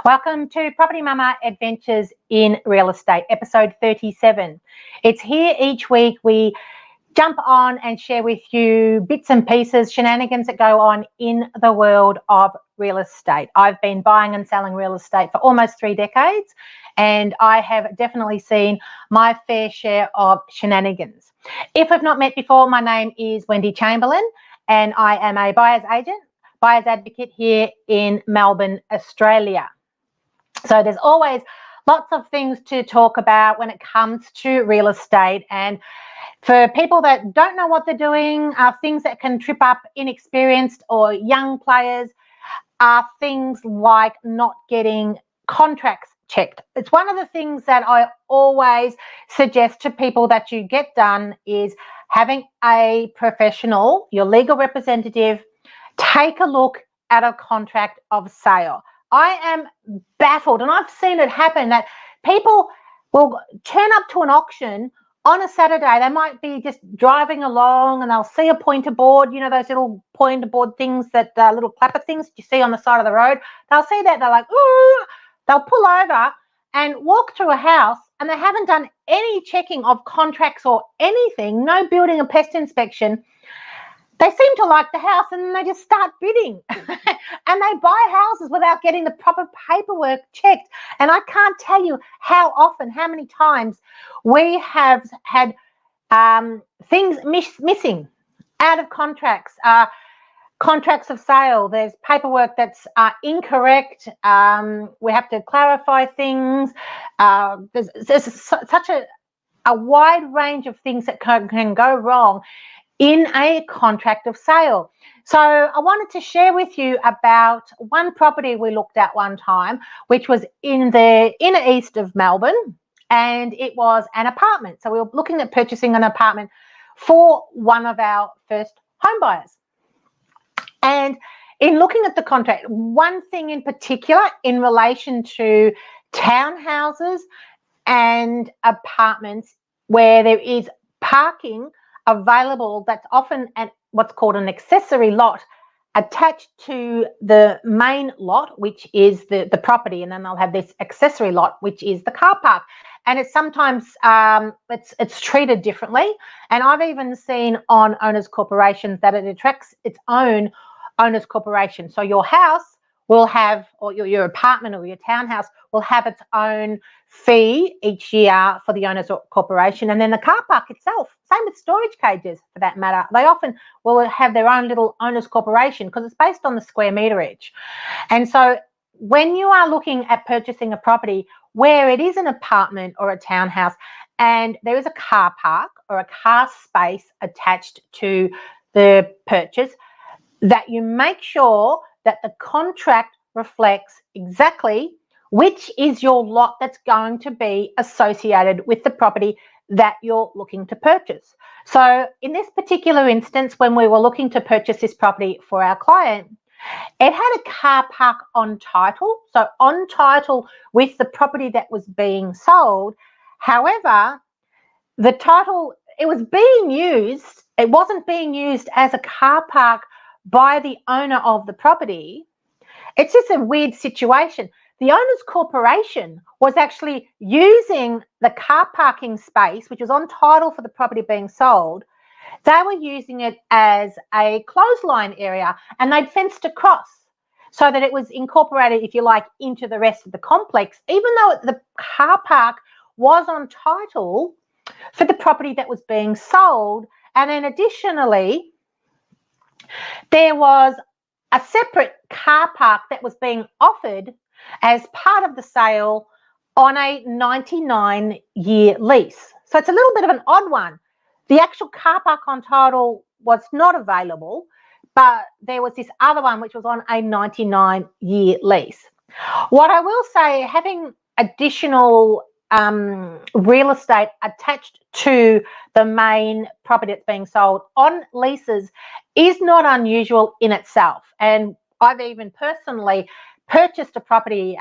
Welcome to Property Mama Adventures in Real Estate, episode 37. It's here each week. We jump on and share with you bits and pieces, shenanigans that go on in the world of real estate. I've been buying and selling real estate for almost 3 decades, and I have definitely seen my fair share of shenanigans. If we've not met before, my name is Wendy Chamberlain, and I am a buyer's agent, buyer's advocate here in Melbourne, Australia. So there's always lots of things to talk about when it comes to real estate. And for people that don't know what they're doing, things that can trip up inexperienced or young players are things like not getting contracts checked. It's one of the things that I always suggest to people that you get done is having a professional, your legal representative, take a look at a contract of sale. I am baffled, and I've seen it happen, that people will turn up to an auction on a Saturday. They might be just driving along and they'll see a pointer board, you know, those little pointer board things, that little clapper things you see on the side of the road. They'll see that, they're like, ooh, they'll pull over and walk through a house, and they haven't done any checking of contracts or anything, no building and pest inspection. They seem to like the house and they just start bidding and they buy houses without getting the proper paperwork checked. And I can't tell you how often, how many times we have had things missing out of contracts, contracts of sale. There's paperwork that's incorrect. We have to clarify things. There's such a wide range of things that can go wrong in a contract of sale. So I wanted to share with you about one property we looked at one time, which was in the inner east of Melbourne, and it was an apartment. So we were looking at purchasing an apartment for one of our first home buyers. And in looking at the contract, one thing in particular in relation to townhouses and apartments where there is parking available, that's often at what's called an accessory lot attached to the main lot, which is the property, and then they'll have this accessory lot, which is the car park. And it's sometimes it's treated differently. And I've even seen on owners corporations that it attracts its own owners corporation. So your house will have, or your apartment or your townhouse will have its own fee each year for the owners corporation. And then the car park itself, same with storage cages for that matter, they often will have their own little owners corporation because it's based on the square meterage. And so when you are looking at purchasing a property where it is an apartment or a townhouse and there is a car park or a car space attached to the purchase, that you make sure that the contract reflects exactly which is your lot that's going to be associated with the property that you're looking to purchase. So in this particular instance, when we were looking to purchase this property for our client, it had a car park on title, so on title with the property that was being sold. However, the title, it was being used, it wasn't being used as a car park by the owner of the property. It's just a weird situation. The owner's corporation was actually using the car parking space, which was on title for the property being sold. They were using it as a clothesline area, and they'd fenced across so that it was incorporated, if you like, into the rest of the complex, even though the car park was on title for the property that was being sold. And then additionally, there was a separate car park that was being offered as part of the sale on a 99-year lease. So it's a little bit of an odd one. The actual car park on title was not available, but there was this other one which was on a 99-year lease. What I will say, having additional real estate attached to the main property that's being sold on leases is not unusual in itself. And I've even personally purchased a property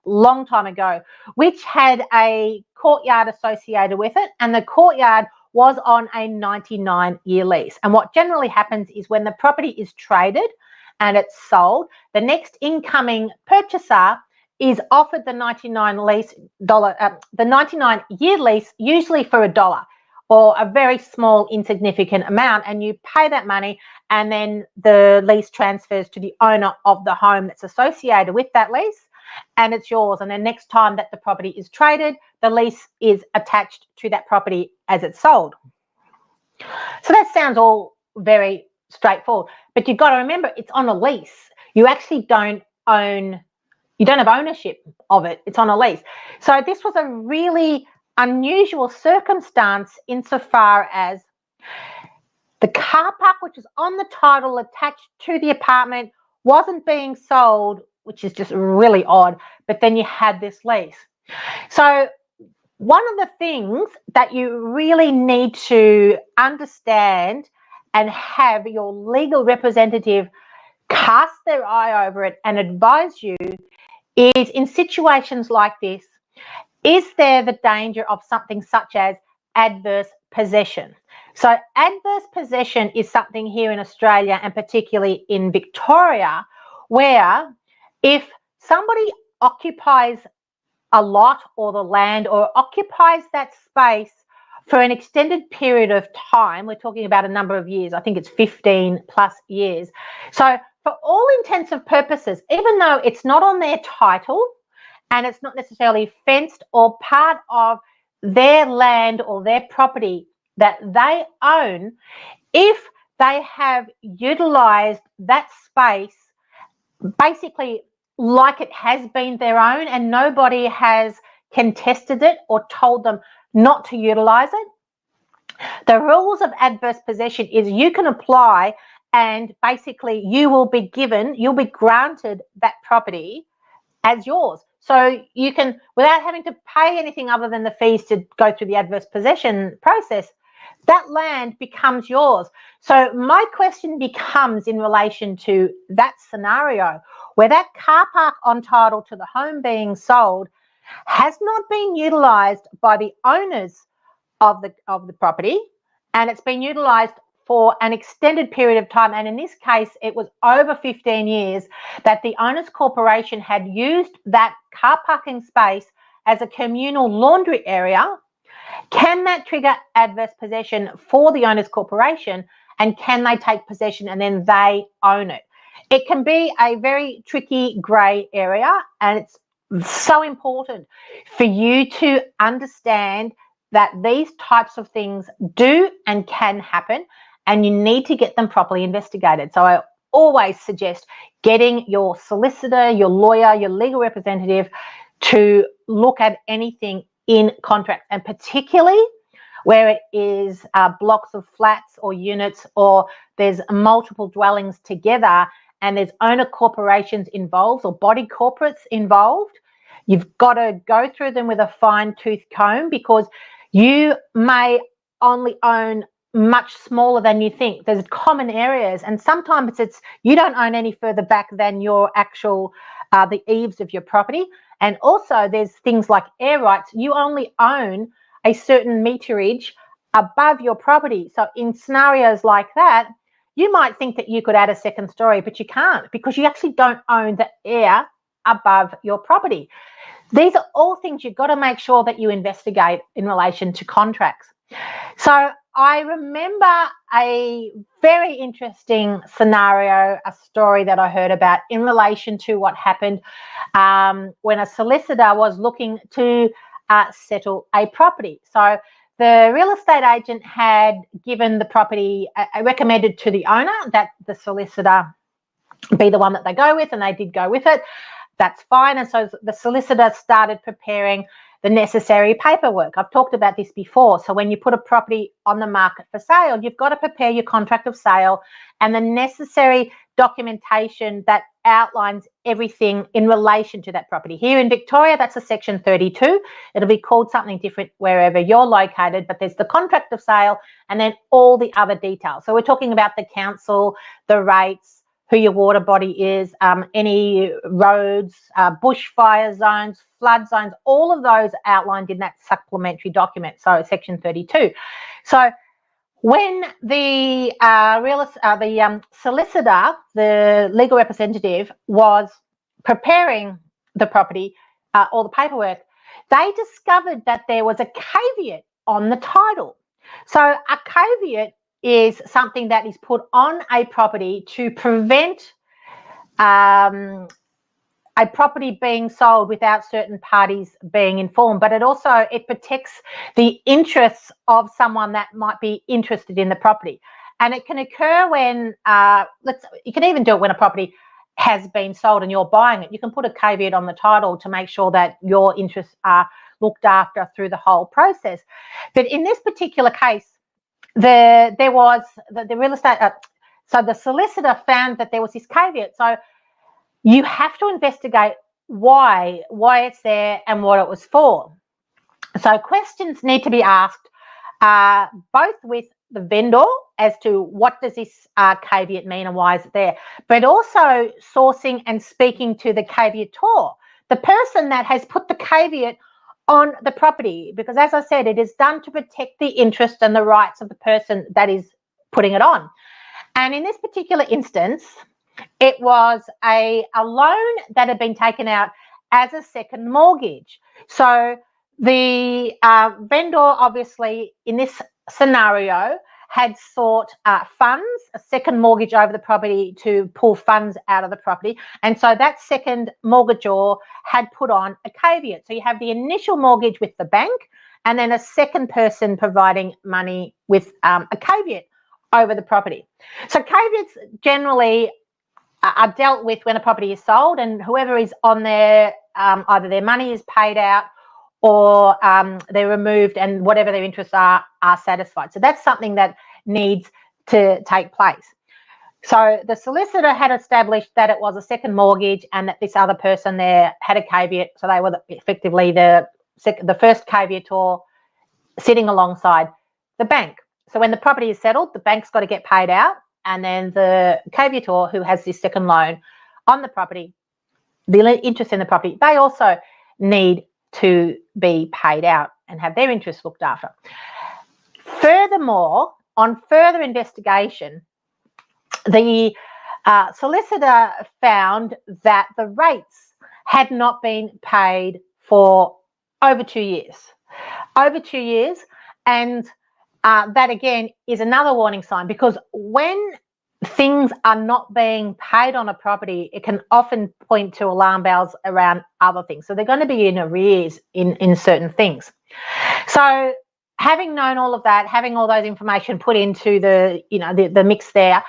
long time ago which had a courtyard associated with it, and the courtyard was on a 99-year lease. And what generally happens is when the property is traded and it's sold, the next incoming purchaser is offered the 99-year lease, usually for $1 or a very small insignificant amount, and you pay that money, and then the lease transfers to the owner of the home that's associated with that lease, and it's yours. And then next time that the property is traded, the lease is attached to that property as it's sold. So that sounds all very straightforward, but you've got to remember it's on a lease. You actually don't own, you don't have ownership of it. It's on a lease. So this was a really unusual circumstance insofar as the car park, which is on the title attached to the apartment, wasn't being sold, which is just really odd, but then you had this lease. So one of the things that you really need to understand and have your legal representative cast their eye over it and advise you is, in situations like this, is there the danger of something such as adverse possession? So adverse possession is something here in Australia, and particularly in Victoria, where if somebody occupies a lot or the land, or occupies that space for an extended period of time, we're talking about a number of years, I think it's 15 plus years. So for all intents and purposes, even though it's not on their title and it's not necessarily fenced or part of their land or their property that they own, if they have utilized that space basically like it has been their own and nobody has contested it or told them not to utilize it, the rules of adverse possession is you can apply and basically you'll be granted that property as yours. So you can, without having to pay anything other than the fees to go through the adverse possession process, that land becomes yours. So my question becomes, in relation to that scenario, where that car park on title to the home being sold has not been utilised by the owners of the property, and it's been utilised for an extended period of time, and in this case it was over 15 years that the owners corporation had used that car parking space as a communal laundry area, can that trigger adverse possession for the owners corporation, and can they take possession and then they own it? It can be a very tricky grey area, and it's so important for you to understand that these types of things do and can happen, and you need to get them properly investigated. So I always suggest getting your solicitor, your lawyer, your legal representative to look at anything in contract, and particularly where it is blocks of flats or units, or there's multiple dwellings together and there's owner corporations involved or body corporates involved. You've got to go through them with a fine-tooth comb, because you may only own much smaller than you think. There's common areas, and sometimes it's you don't own any further back than your actual the eaves of your property. And also there's things like air rights. You only own a certain meterage above your property. So in scenarios like that, you might think that you could add a second story, but you can't, because you actually don't own the air above your property. These are all things you've got to make sure that you investigate in relation to contracts. So I remember a very interesting scenario, a story that I heard about in relation to what happened when a solicitor was looking to settle a property. So the real estate agent had given the property, recommended to the owner that the solicitor be the one that they go with, and they did go with it. That's fine. And so the solicitor started preparing the necessary paperwork. I've talked about this before. So when you put a property on the market for sale, you've got to prepare your contract of sale and the necessary documentation that outlines everything in relation to that property. Here in Victoria, that's a Section 32. It'll be called something different wherever you're located, but there's the contract of sale and then all the other details. So we're talking about the council, the rates, who your water body is, any roads, bushfire zones, flood zones, all of those outlined in that supplementary document, so Section 32. So when the solicitor, the legal representative, was preparing the property, all the paperwork, they discovered that there was a caveat on the title. So a caveat is something that is put on a property to prevent a property being sold without certain parties being informed, but it protects the interests of someone that might be interested in the property. And it can occur when you can even do it when a property has been sold and you're buying it. You can put a caveat on the title to make sure that your interests are looked after through the whole process. But in this particular case, there was the real estate. So the solicitor found that there was this caveat. So you have to investigate why it's there and what it was for. So questions need to be asked both with the vendor as to what does this caveat mean and why is it there, but also sourcing and speaking to the caveator, the person that has put the caveat on the property, because as I said, it is done to protect the interest and the rights of the person that is putting it on. And in this particular instance, it was a loan that had been taken out as a second mortgage. So the vendor, obviously, in this scenario, had sought funds, a second mortgage over the property to pull funds out of the property. And so that second mortgagor had put on a caveat. So you have the initial mortgage with the bank and then a second person providing money with a caveat over the property. So caveats generally are dealt with when a property is sold, and whoever is on there, either their money is paid out or they're removed and whatever their interests are satisfied. So that's something that needs to take place. So the solicitor had established that it was a second mortgage and that this other person there had a caveat. So they were effectively the first caveator sitting alongside the bank. So when the property is settled, the bank's got to get paid out, and then the caveator who has this second loan on the property, the interest in the property, they also need to be paid out and have their interests looked after. Furthermore, on further investigation, the solicitor found that the rates had not been paid for over 2 years. Over 2 years, and that again is another warning sign, because when things are not being paid on a property, it can often point to alarm bells around other things. So they're going to be in arrears in certain things. So having known all of that, having all those information put into the mix there,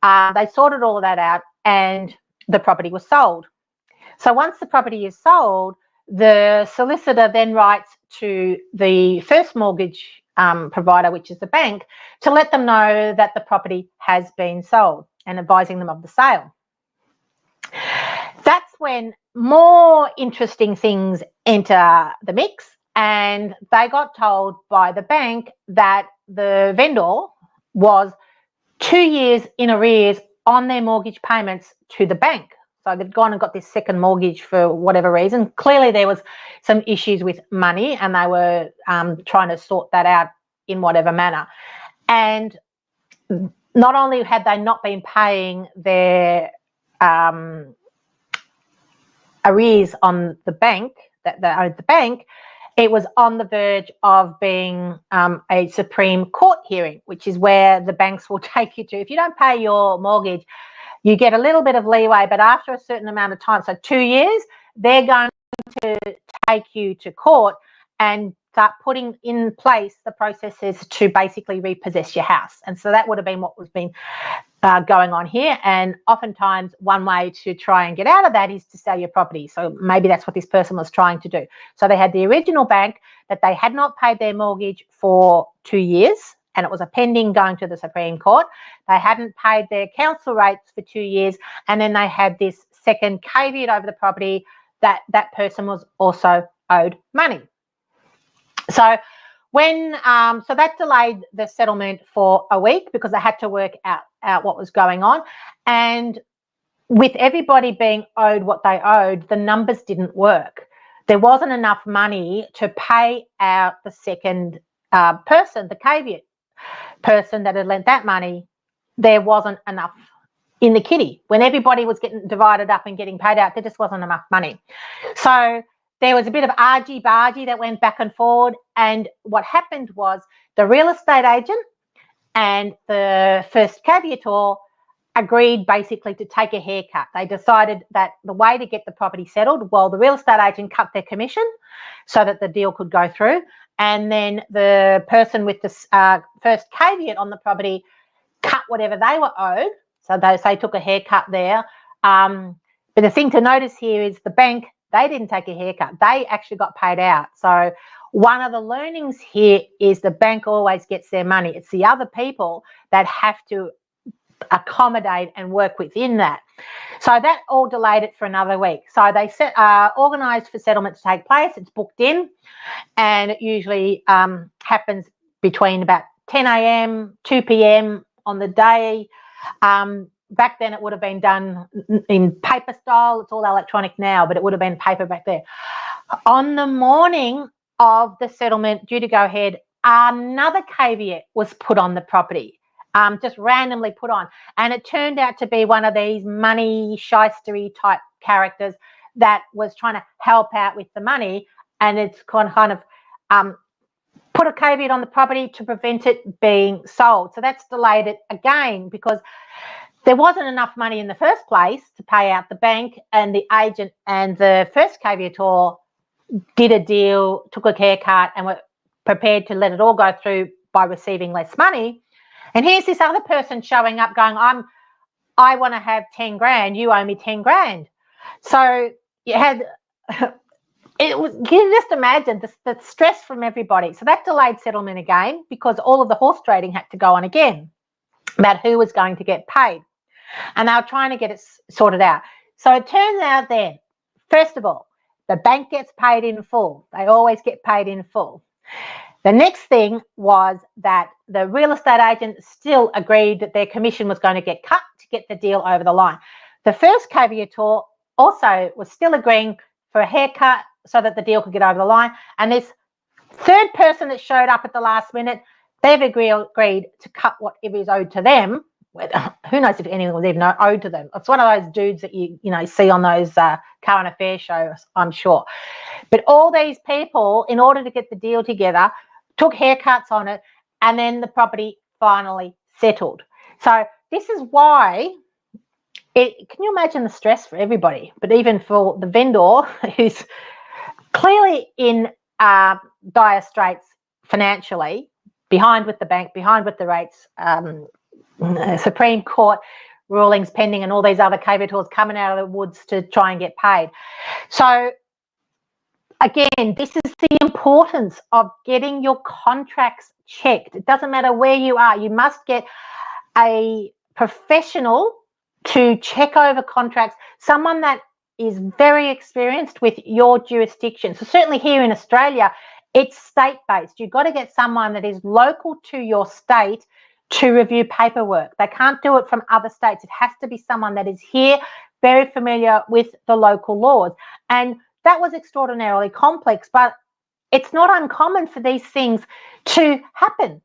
they sorted all of that out and the property was sold. So once the property is sold, the solicitor then writes to the first mortgage provider, which is the bank, to let them know that the property has been sold and advising them of the sale. That's when more interesting things enter the mix, and they got told by the bank that the vendor was 2 years in arrears on their mortgage payments to the bank. So they'd gone and got this second mortgage for whatever reason. Clearly there was some issues with money and they were trying to sort that out in whatever manner. And not only had they not been paying their arrears on the bank, that owed the bank, it was on the verge of being a Supreme Court hearing, which is where the banks will take you to. If you don't pay your mortgage, you get a little bit of leeway, but after a certain amount of time, so 2 years, they're going to take you to court and start putting in place the processes to basically repossess your house. And so that would have been what was been going on here. And oftentimes one way to try and get out of that is to sell your property. So maybe that's what this person was trying to do. So they had the original bank that they had not paid their mortgage for 2 years, and it was a pending going to the Supreme Court. They hadn't paid their council rates for 2 years, and then they had this second caveat over the property that that person was also owed money. So when so that delayed the settlement for a week because they had to work out what was going on, and with everybody being owed what they owed, the numbers didn't work. There wasn't enough money to pay out the second person, the caveat person that had lent that money. There wasn't enough in the kitty. When everybody was getting divided up and getting paid out, there just wasn't enough money. So there was a bit of argy-bargy that went back and forward, and what happened was the real estate agent and the first caveator agreed basically to take a haircut. They decided that the way to get the property settled, well, the real estate agent cut their commission so that the deal could go through, and then the person with the first caveat on the property cut whatever they were owed. So they took a haircut there. But the thing to notice here is the bank, they didn't take a haircut. They actually got paid out. So one of the learnings here is the bank always gets their money. It's the other people that have to accommodate and work within that. So that all delayed it for another week. So they organised for settlement to take place. It's booked in, and it usually happens between about 10 a.m, 2 p.m. on the day. Back then it would have been done in paper style. It's all electronic now, but it would have been paper back there. On the morning of the settlement due to go ahead, another caveat was put on the property, just randomly put on. And it turned out to be one of these money shystery type characters that was trying to help out with the money, and it's kind of put a caveat on the property to prevent it being sold. So that's delayed it again because there wasn't enough money in the first place to pay out the bank, and the agent and the first caveator did a deal, took a haircut, and were prepared to let it all go through by receiving less money. And here's this other person showing up going, I want to have 10 grand, you owe me 10 grand. So you had, you can just imagine the stress from everybody. So that delayed settlement again because all of the horse trading had to go on again about who was going to get paid. And they were trying to get it sorted out. So it turns out then, first of all, the bank gets paid in full. They always get paid in full. The next thing was that the real estate agent still agreed that their commission was going to get cut to get the deal over the line. The first caveator also was still agreeing for a haircut so that the deal could get over the line. And this third person that showed up at the last minute, they've agreed to cut whatever is owed to them. Who knows if anyone was even owed to them. It's one of those dudes that you see on those current affairs shows, I'm sure. But all these people, in order to get the deal together, took haircuts on it, and then the property finally settled. So this is why, can you imagine the stress for everybody, but even for the vendor who's clearly in dire straits financially, behind with the bank, behind with the rates, Supreme Court rulings pending, and all these other caveators coming out of the woods to try and get paid. So again, this is the importance of getting your contracts checked. It doesn't matter where you are. You must get a professional to check over contracts, someone that is very experienced with your jurisdiction. So certainly here in Australia, it's state-based. You've got to get someone that is local to your state to review paperwork. They can't do it from other states. It has to be someone that is here, very familiar with the local laws. And that was extraordinarily complex, but it's not uncommon for these things to happen.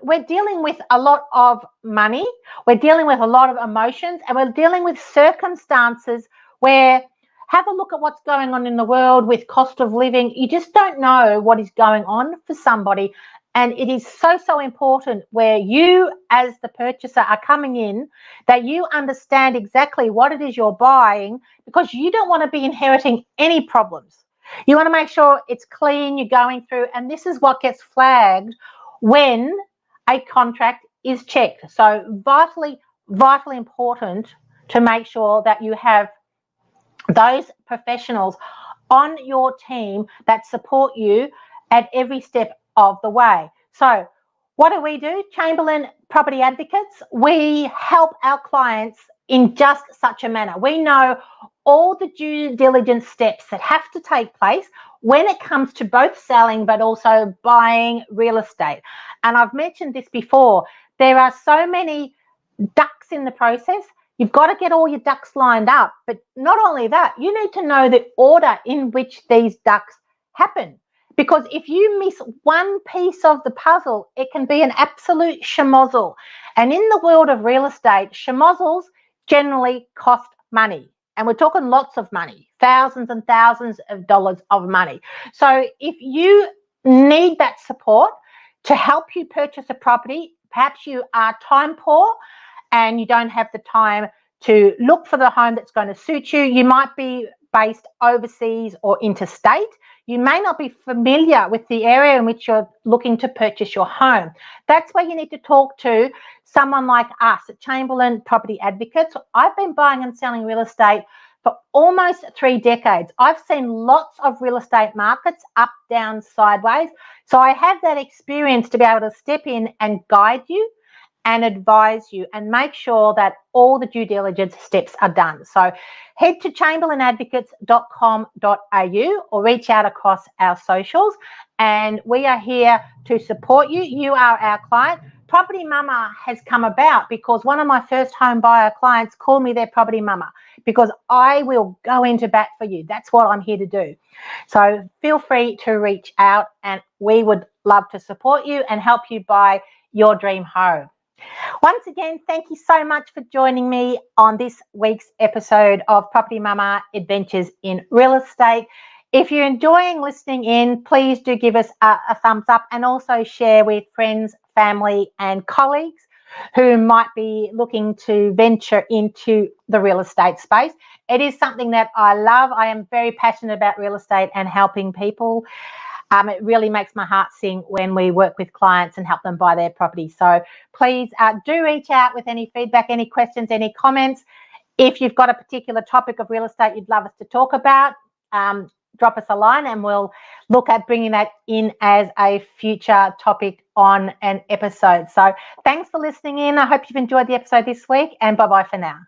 We're dealing with a lot of money, we're dealing with a lot of emotions, and we're dealing with circumstances where, have a look at what's going on in the world with cost of living. You just don't know what is going on for somebody. And it is so important where you as the purchaser are coming in that you understand exactly what it is you're buying, because you don't want to be inheriting any problems. You want to make sure it's clean, you're going through, and this is what gets flagged when a contract is checked. So vitally important to make sure that you have those professionals on your team that support you at every step of the way. So what do? Chamberlain Property Advocates, we help our clients in just such a manner. We know all the due diligence steps that have to take place when it comes to both selling but also buying real estate. And I've mentioned this before, there are so many ducks in the process. You've got to get all your ducks lined up. But not only that, you need to know the order in which these ducks happen. Because if you miss one piece of the puzzle, it can be an absolute schmozzle. And in the world of real estate, schmozzles generally cost money. And we're talking lots of money, thousands and thousands of dollars of money. So if you need that support to help you purchase a property, perhaps you are time poor and you don't have the time to look for the home that's going to suit you. You might be based overseas or interstate. You may not be familiar with the area in which you're looking to purchase your home. That's where you need to talk to someone like us at Chamberlain Property Advocates. I've been buying and selling real estate for almost 3 decades. I've seen lots of real estate markets up, down, sideways. So I have that experience to be able to step in and guide you and advise you and make sure that all the due diligence steps are done. So head to chamberlainadvocates.com.au or reach out across our socials, and we are here to support you. You are our client. Property Mama has come about because one of my first home buyer clients called me their property mama, because I will go into bat for you. That's what I'm here to do. So feel free to reach out, and we would love to support you and help you buy your dream home. Once again, thank you so much for joining me on this week's episode of Property Mama Adventures in Real Estate. If you're enjoying listening in, please do give us a thumbs up and also share with friends, family, and colleagues who might be looking to venture into the real estate space. It is something that I love. I am very passionate about real estate and helping people. It really makes my heart sing when we work with clients and help them buy their property. So please do reach out with any feedback, any questions, any comments. If you've got a particular topic of real estate you'd love us to talk about, drop us a line and we'll look at bringing that in as a future topic on an episode. So thanks for listening in. I hope you've enjoyed the episode this week, and bye-bye for now.